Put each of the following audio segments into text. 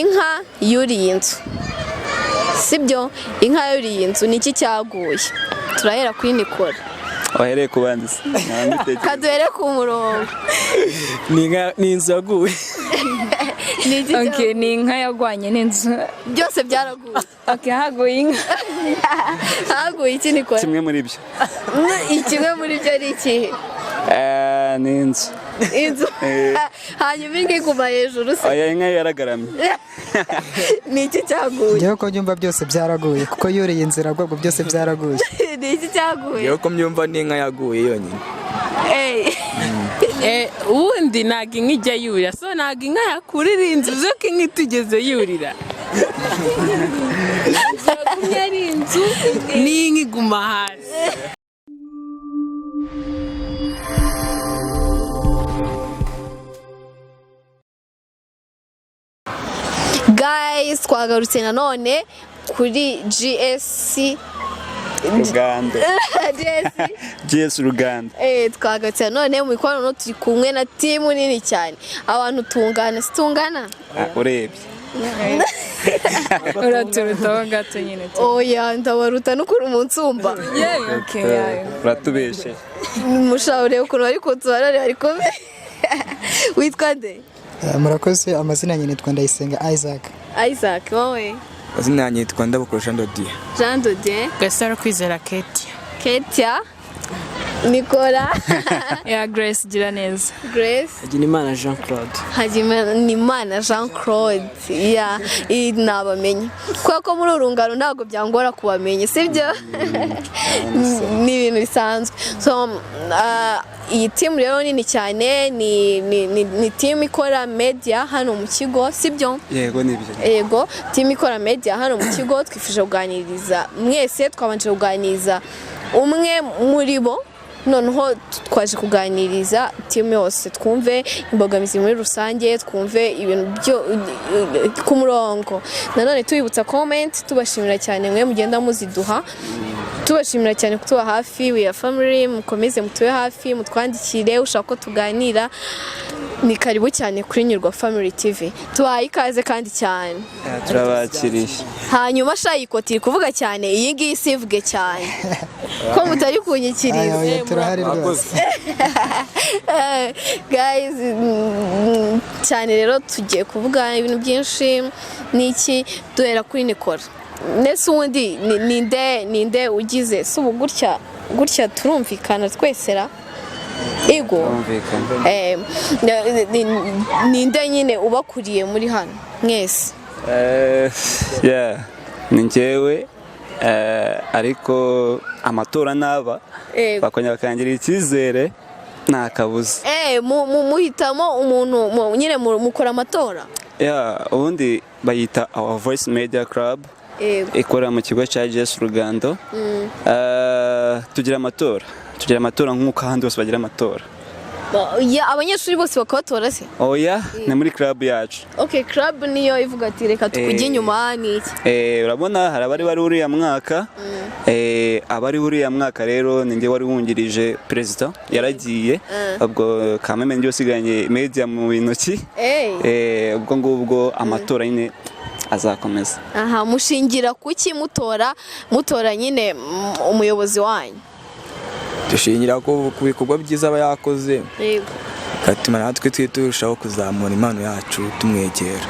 Inka yuriye inzu, sibyo? Inka yuriye inzu ni iki cyaguye? Turahera kuri Nikora. Wahereye kubandisa. Kaduhere ku murongo. Ni inzu yaguye. Okay, ni inka yagwanye n'inzu. Byose byaraguye. Okay, haguye inka. Haguye iki Nikora? Kimwe muri byo. Kimwe muri byo ari iki? Ni inzu. Inzu. Hanyuma inka iguma hejuru se. Oya, inka yaragaramye. Ni iki cyaguye? Ngewe ko nyumva byose byaraguye kuko yuriye inzira rwego byose byaraguye. Ni iki cyaguye? Ngewe ko myumva ni inka yaguye yonyine. Ubundi ntago inka ijya yurira, so ntago inka yakurira inzu zo ko inka itigeze yurira. Kumwe ari inzu n'inka iguma hasi. Guys, twagarutse nanone kuri GSC Rugando. GS Rugando. Twagarutse nanone mu ikorano turi kumwe na timu nini cyane. Abantu tungana, situngana? Urebye. Uraturuta gato nyine. Oya, ndabaruta no kuri umunsumba. Okay. Uratubeshe. Mushaure ukuntu bari kutubarare ariko witwa nde? Murakoze, amazina nyine nitwa Ndayisenga Isaac. Isaac, wowe? Amazina yanjye nitwa Ndabukuru Jean de Dieu. Jean de Dieu. Gasaro Kwizera Ketia. Ketia. Nikora. Ya Grace Giraneza. Grace. Hagimana Jean Claude. Hagimana Jean Claude. Ya, nabamenye. Kuko muri urungano ntago byangora kubamenye, sibyo? Ni ibintu bisanzwe. So iyi team rero nini cyane ni team ikora media hano mu kigo, sibyo? Yego nibyo. Yego, team ikora media hano mu kigo twifuje kuganiriza mwese, twabanje kuganiriza umwe muri bo, noneho twaje kuganiriza team yose, twumve imbogamizi muri rusange, twumve ibintu byo ku murongo. Nanone tubibutsa comment, tubashimira cyane mwe mugenda muziduha, tubashimira cyane kutuba hafi, we are family, mukomeze mutube hafi, mutwandikire ushaka ko tuganira. Ni karibu cyane kuri Nyurwa Family TV. Tubaye ikaze kandi cyane. Turabakiriye. Hanyuma shayikoti kuvuga cyane, iyi ngiyi sivuge cyane. Ko mutari kunyikiriza. Turahari rwose. Guys, cyane rero tugiye kuvuga ibintu byinshi niki duhera kuri Nikora. Nese undi ninde ugize subu gutya turumvikana twesera. Ego. Ninde nyine ubakuriye muri hano mwese? Ni njyewe ariko amatora naba bakongera bakangira icyizere nta kabuza. Muhitamo umuntu nyine mukora amatora? Ubundi bayita Our Voice Media Club. Ikora mu kigo cya GS Rugando. Tugira amatora nk'uko ahandi bose bagira amatora. Abanyeshuri bose bakabatora se? Oya, ni muri club yacu. Okay, club niyo ivuga ati reka tukujye inyuma niki? Urabona hari abari uriya mwaka. Abari uriya mwaka rero ninjye wari wungirije president yaragiye. Ubwo kameme ndio siganye media mu binoki. Ubwo ngubwo amatora nyine azakomeza. Aha, mushingira kuki mutora nyine umuyobozi wanyu? Dushingira ko ku bikorwa byiza aba yakoze. Yego. Gatuma natwe turushaho kuzamura impano yacu tumwegera.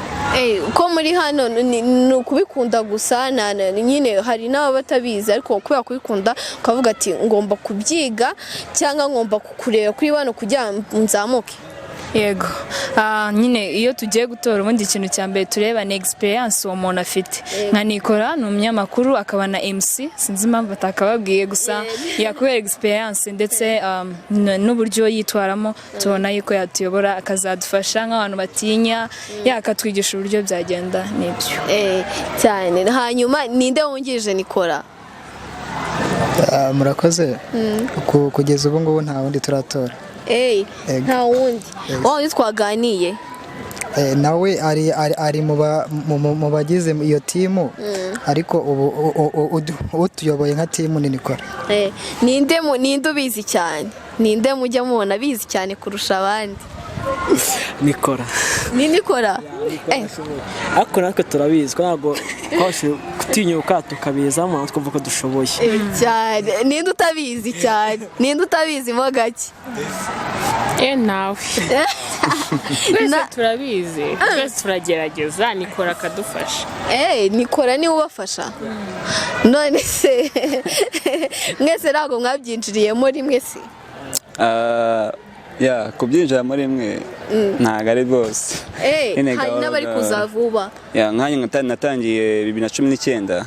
Uko muri hano ni ukubikunda gusa, nyine hari n'abatabizi ariko kubera kubikunda ukavuga ati ngomba kubyiga cyangwa ngomba kukureba kuri bano kugira nzamuke. Yego. Nyine iyo tugiye gutora ubundi ikintu cya mbere tureba ni experience uwo muntu afite. Nka Nikora ni umunyamakuru akaba na MC, sinzi impamvu batakababwiye gusa yakubera experience ndetse n'uburyo yitwaramo tubona yuko yatuyobora akazadufasha nk'abantu batinya yakatwigisha uburyo byagenda n'ibyo. Cyane. Hanyuma ninde wungirije Nikora? Murakoze. Kugeza ubu ngubu nta wundi turatora. Nta wundi. Wowe twaganiye? Nawe ari mu bagize iyo timu, ariko ubu utuyoboye nka timu ni Nikora. Ninde ubizi cyane? Ninde mujya mubona bizi cyane kurusha abandi? Nikora. Ni Nikora. Ariko natwe turabizi ko ntabwo twashe kutinyuka tukabizamo twumva ko dushoboye. Cyane. Ninde utabizi cyane? Ninde utabizi mo gake? Nawe. Twese turabizi. Twese turagerageza Nikora akadufasha. Nikora ni ubafasha. None se mwese ntabwo mwabyinjiriyemo rimwe se? Ya kubyinjira muri imwe ntago ari rwose. Hari n'abari kuza vuba. Ya nkanya natangiye 2019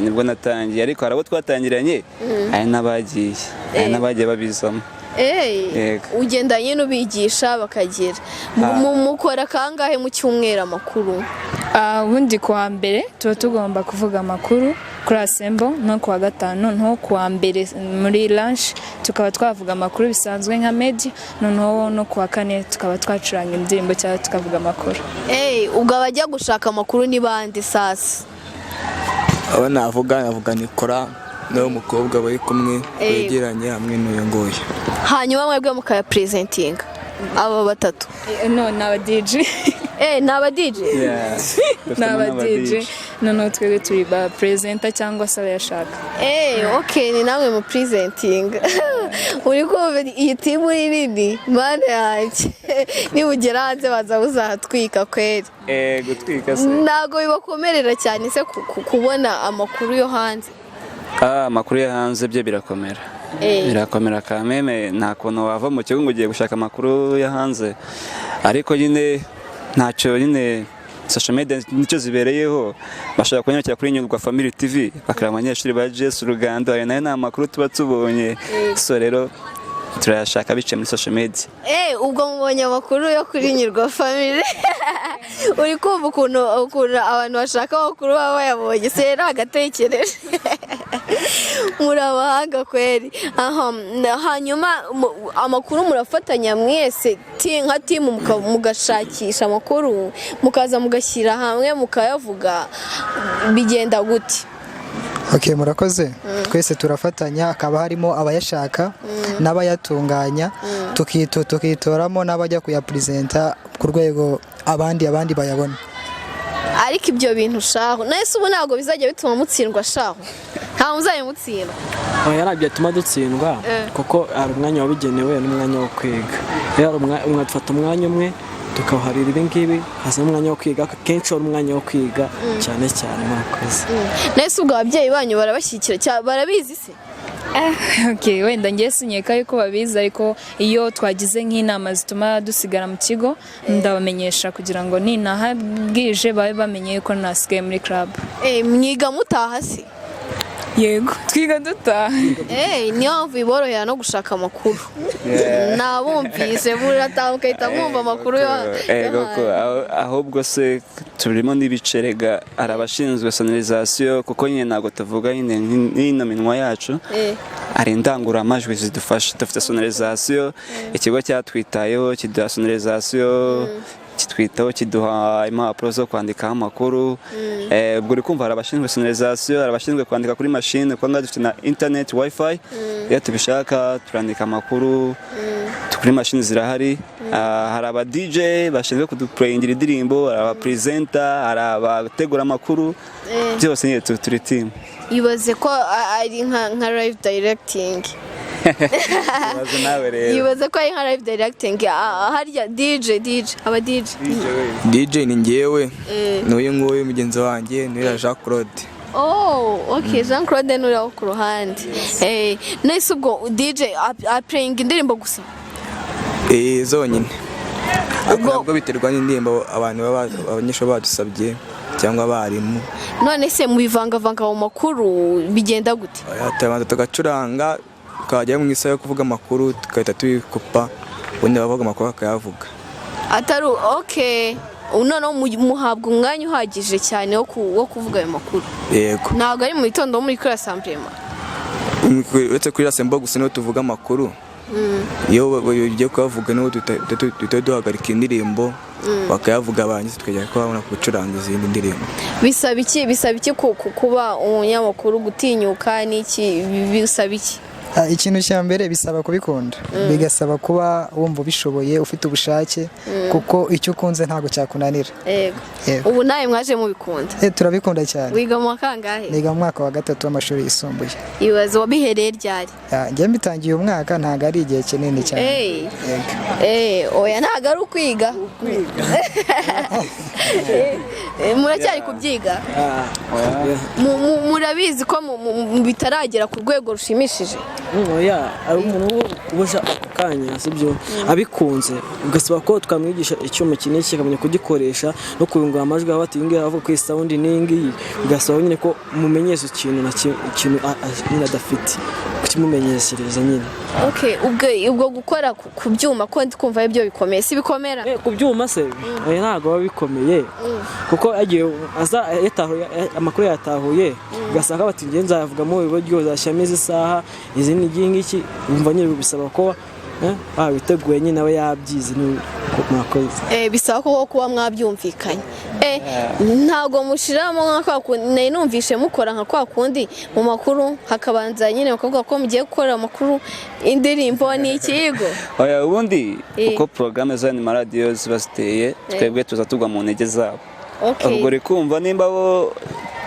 nibwo natangiye ariko harabo twatangiranye ari n'abagiye babizamo. Ugendanye n'ubigisha bakagira mukora kangahe mu cyumweru amakuru? Ubundi kuwa mbere tuba tugomba kuvuga amakuru kuri Asembo no kuwa gatanu nto kuwa mbere muri lunch tukaba twavuga amakuru bisanzwe nka media no kuwa kane tukaba twacuranga indirimbo cyangwa tukavuga amakuru. Ubwo abajya gushaka amakuru ni bande sasa? Aba navuga Nikora no mukobwa bari kumwe begeranye hamwe n'uyu nguyu. Hanyuma mwebwe mukaya presenting aba batatu. No naba DJ. Naba DJ. Naba DJ. No twebwe turi ba presenter cyangwa se yashaka. Okay ni namwe mu presenting. Uri ko iyi timu nini mana yanjye. Ni ugera hanze baza uzatwika kweri. Gutwika se. Nago bibakomerera cyane se kubona amakuru yo hanze. Amakuru yo hanze bye birakomera. Birakomera kameme nta kuntu wava mu kigo ngo ugiye gushaka amakuru yo hanze. Ariko nyine ntacyo nyine social media nicyo zibereyeho bashaka kunyakira kuri Nyurwa Family TV bakara abanyeshuri ba GS RUGANDO ari nayo namakuru tuba tubonye so rero turashaka bice muri social media. Ubwo mubonye amakuru yo kuri Nyurwa Family uri kumva ukuntu abantu bashaka amakuru baba bayabonye se agatekereje murabahanga kweri. Hanyuma amakuru murafatanya mwese nka timu mugashakisha amakuru mukaza mugashyira hamwe mukayavuga bigenda gute? Okay, murakoze. Twese turafatanya akaba harimo abayashaka n'abayatunganya tukitoramo n'abajya kuyapresenta ku rwego abandi bayabona. Ariko ibyo bintu shaho nese ubu ntabwo bizajya bituma mutsindwa shaho nta muzaye mutsindwa. Yarabye atuma dutsindwa kuko ari umwanya wabigenewe n'umwanya wo kwiga. Rero umwafata umwanya umwe tukawuharira ibingibi hasa umwanya wo kwiga kenshi ari umwanya wo kwiga cyane mwakoze. Nese ubwo ababyeyi banyu barabashyikira barabizi se? Okay, wenda ngiye sinyeka yuko babizi ariko iyo twagize nk'inama zituma dusigara mu kigo ndabamenyesha kugira ngo ninaha bwije babe bamenye yuko nasigaye muri club. Mwiga mutaha se? Yego twiga dutaha. Niyo biborohera no gushaka amakuru. Nabumvise buratambuka ahita mwumva amakuru yo. Ahubwo se turimo n'ibicerega arabashinzwe sonorisation kuko nyine ntago tuvuga nyine n'ino minwa yacu ari indangururamajwi zidufasha. Dufite sonorisation ikigo cyatwitayeho kiduha sonorisation kitwitaho kiduha impapuro zo kwandikaho amakuru. Ubwo uri kumva hari abashinzwe sonorisation hari abashinzwe kwandika kuri machine kuko dufite na internet wifi iyo tubishaka turandika amakuru kuri machine zirahari. Hari aba DJ bashinzwe kuduplayingira indirimbo hari aba presenter hari abategura amakuru byose nyine turi team. Ibaze ko ari nka live directing. Ibaze ko ari nka live directing harya aba DJ ni ngewe n'uyu nguyu mugenzi wanjye ni Jean Claude. Okay, Jean Claude n'uri ku ruhande. Nese ubwo DJ playing indirimbo gusa? Zonyine. Ubwo biterwa n'indirimbo abantu abanyeshuri badusabye cyangwa abarimu. None se mubivangavanga mu makuru bigenda gute? Tabanza tugacuranga tukajya mu isaha yo kuvuga amakuru tukahita tubikupa ubundi bavuga amakuru akayavuga. Atari okay. Noneho muhabwa umwanya uhagije cyane wo kuvuga ayo makuru. Yego. Ntabwo ari mu gitondo muri kuri assemblement. Uretse kuri assemblement gusa niho tuvuga amakuru. Iyo bagiye kuvuga niho duhagarika indirimbo bakayavuga abangize tukajya kubona gucuranga izindi ndirimbo. Bisaba iki kuba umunyamakuru gutinyuka n'iki bisaba iki? Ikintu cya mbere bisaba kubikunda, bigasaba kuba wumva ubishoboye ufite ubushake, kuko icyo ukunze ntabwo cyakunanira. Yego. Ubu nawe mwaje mubikunda? Turabikunda cyane. Wiga mu kangahe? Niga mu mwaka wa 3 w'amashuri yisumbuye. Ibaze wabihereye ryari? Njye mbitangiye umwaka, ntabwo ari igihe kinini cyane. Oya ntabwo ari ukwiga. Muracyari kubyiga? Murabizi ko bitaragera ku rwego rushimishije? Oya, ari umuntu ubasha ako kanya sibyo abikunze, ugasaba ko twamwigisha icyuma kinini kikamenya kugikoresha no kubingura amajwi aho atingira avuga ko sound ningi, ugasaba nyine ko mumenyesha ikintu na kintu nyine adafite kukimumenyeshereza nyine. Ubwo gukora ku byuma ko ndi kumva ibyo bikomeye, si bikomera? Ku byuma se ntabwo biba bikomeye, kuko agiye amakuru yatahuye, ugasanga bati ngenza yavuga mu buryo zashyamiza isaha izindi ngiki, umva nyine bisaba ko biteguye nyine nawe yabyize mwakoze. Bisaba ko kuba mwabyumvikanye. Ntabwo mushiramo nka kundi numvishe mukora nka kwa kundi mu makuru hakabanza nyine bakavuga ko mugiye gukora amakuru indirimbo ni ikigo. Oya, ubundi uko programme za ni radio ziba ziteye, twebwe tuza tugwa mu ntege zabo. Ubwo rikumva nimba bo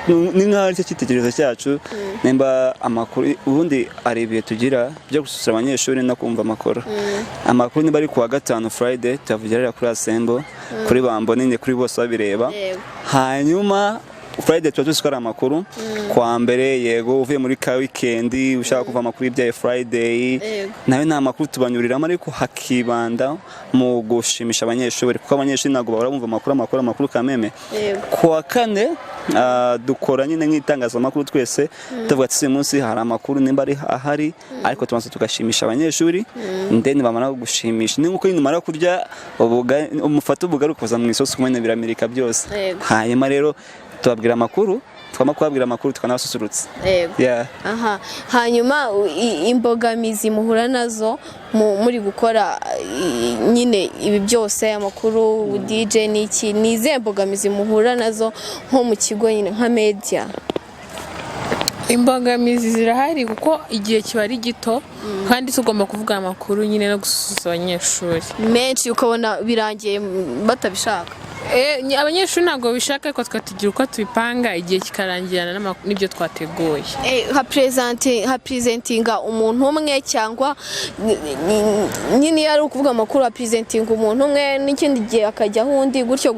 ni nka ari cyo cyitegerezo cyacu, nimba amakuru ubundi ari ibihe tugira byo gususura abanyeshuri no kumva amakuru. Amakuru nimba ari kuwa gatanu Friday tuvugira kuri Asembo, kuri Bambo ninde kuri bose babireba. Hanyuma Friday tuba amakuru, kwa mbere yego uvuye muri ka weekend ushaka kuva amakuru ibya Friday, nawe nta makuru tubanyuriramo, ariko hakibanda mu gushimisha abanyeshuri, kuko abanyeshuri ntabwo bahora bumva amakuru kameme. Kwa kane dukora nyine nk'itangazamakuru twese tuvuga ati munsi hari amakuru nimba ari ahari, ariko tubanza tugashimisha abanyeshuri, ndeni bamara gushimisha ni nkuko nyuma kurya umufata ubugaruka kuza mu isosi kumwe biramirika byose. Hanyuma rero tubabwira amakuru, twabwira amakuru tukanabasusurutsa. Hanyuma imbogamizi muhura nazo muri gukora nyine ibi byose amakuru DJ niki, nize imbogamizi muhura nazo nko mu kigo nyine nka media? Imbogamizi zirahari kuko igihe kiba ari gito, kandi tugomba kuvuga amakuru nyine no gususuza abanyeshuri menshi, ukabona birangiye batabishaka. Abanyeshuri ntabwo bishaka, ariko twatugira uko tubipanga igihe kikarangirana n'ibyo twateguye. Presentinga umuntu umwe cyangwa nyine yari ukuvuga amakuru presentinga umuntu umwe n'ikindi gihe akajyaho undi gutyo.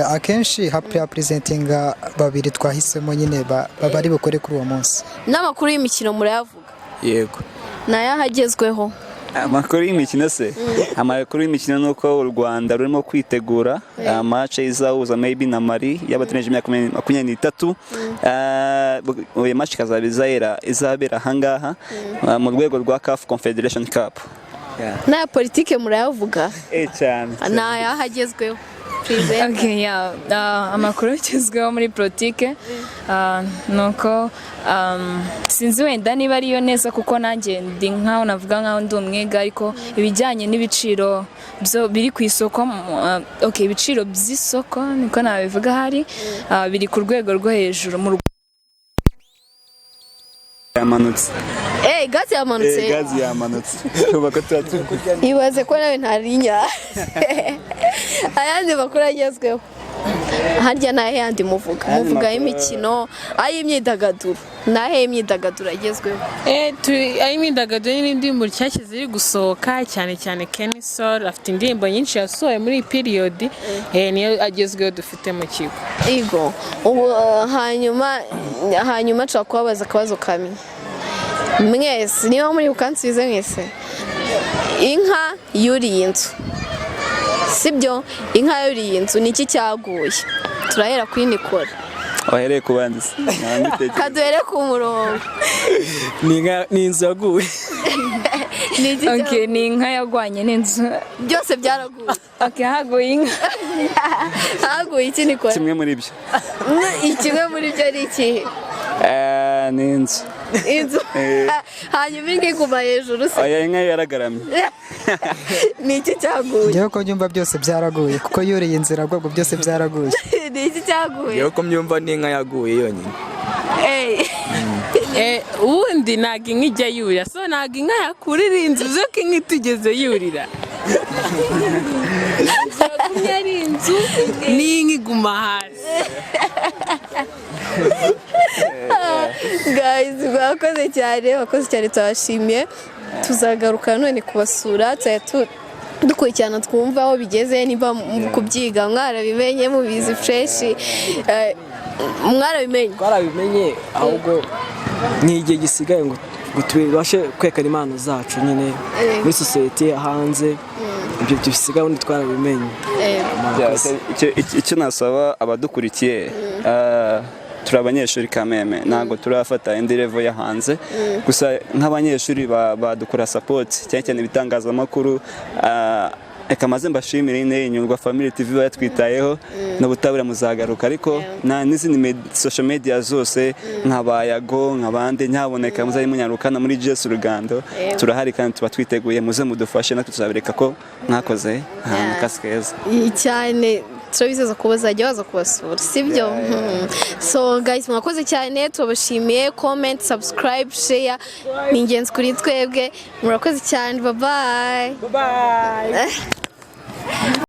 Akenshi presentinga babiri twahisemo nyine bari bukore kuri uwo munsi. N'amakuru y'imikino murayavuga? Yego. Nayahagezweho. Amakuru y'imikino se, amakuru y'imikino nuko u Rwanda rurimo kwitegura match izahuza maybe na Mali y'abateneje 23. Uyu match izabera hangaha mu rwego rwa CAF Confederation Cup. Na politike murayavuga? Cyane. Nayahagezweho. Amakuru agezweho muri politike nuko sinzi wenda niba ariyo neza, kuko nanjye ndi nkaho navuga nkaho ndi umwega, ariko ibijyanye n'ibiciro biri ku isoko, ibiciro by'isoko niko nabivuga, hari biri ku rwego rwo hejuru mu yamanutse. Gazi yamanutse. Gazi yamanutse. Ubako turatsukuza. Ibaze ko nawe ntarinya. Ayandi makuru agezweho. Harya nahe yandi muvuga y'imikino, ay'imyidagaduro. Nahe imyidagaduro agezweho. Ay'imyidagaduro n'indirimbo nshyashya ziri gusohoka, cyane cyane Kenny Sol afite indirimbo nyinshi yasohoye muri period, niyo agezweho dufite mu kigo. Igo. Hanyuma nshaka kubabaza akabazo kamwe. Mwese niba muri bukansize mwese, inka yuriye inzu, sibyo? Inka yuriye inzu niki cyaguye? Turahera kuri Nikora. Wahereye kubandisa. Kaduhere ku murongo. Ni inzu yaguye. Ni inka yagwanye n'inzu. Byose byaraguye. Haguye inka. Haguye iki Nikora? Kimwe muri byo. Kimwe muri byo ari iki? Ni inzu. Hanyuma inka iguma hejuru se? Oya, inka yaragaramye. Ni iki cyaguye? Ngewe ko byumva byose byaraguye, kuko yuriye inzira agwagwa byose byaraguye. Ni iki cyaguye? Ngewe ko myumva ni inka yaguye yonyine. ubundi ntabwo inka ijya yurira so ntabwo inka yakurira inzu zo ko inka itigeze yurira yagumye ari inzu n'inka iguma hasi guys bakoze cyane turabashimiye tuzagaruka none kubasura dukurikirana twumva aho bigeze niba kubyiga mwarabimenye mubizi fresh twarabimenye ahubwo ni igihe gisigaye ngo tubashe kwekana impano zacu nyine muri sosiyete hanze ibyo bisigaye undi twarabimenye icyo nasaba abadukurikiye turi abanyeshuri kameme ntabwo turafata indi level ya hanze gusa nk'abanyeshuri badukora support cyane cyane ibitangazamakuru reka maze mbashimire Nyurwa Family TV bayatwitayeho n'ubutabura muzagaruka ariko n'izindi social media zose nk'abayago nk'abandi nyaboneka muzayi munyarukana muri GS Rugando turahari kandi tuba twiteguye muze mudufashe natwe tuzabereka ko mwakoze ahantu kaskeza cyane turabizeza ko bazajya baza kubasura sibyo so guys mwakoze cyane tubashimiye comment subscribe share ni ingenzi kuri twebwe murakoze cyane bye bye